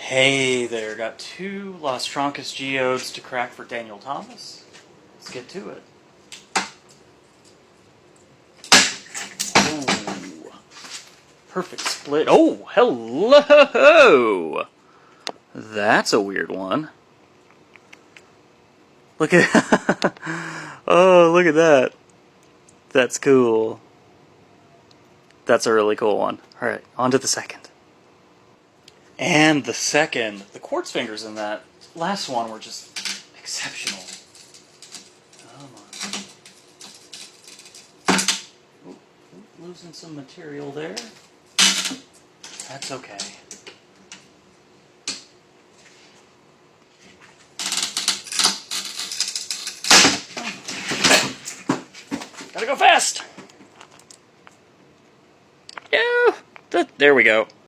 Hey there, got two Las Trancas Geodes to crack for Daniel Thomas. Let's get to it. Oh, perfect split. Oh, hello! That's a weird one. Look at oh, look at that. That's cool. That's a really cool one. Alright, on to the second. And the second. The quartz fingers in that last one were just exceptional. Come on. Ooh, losing some material there. That's okay. Gotta go fast! Yeah, there we go.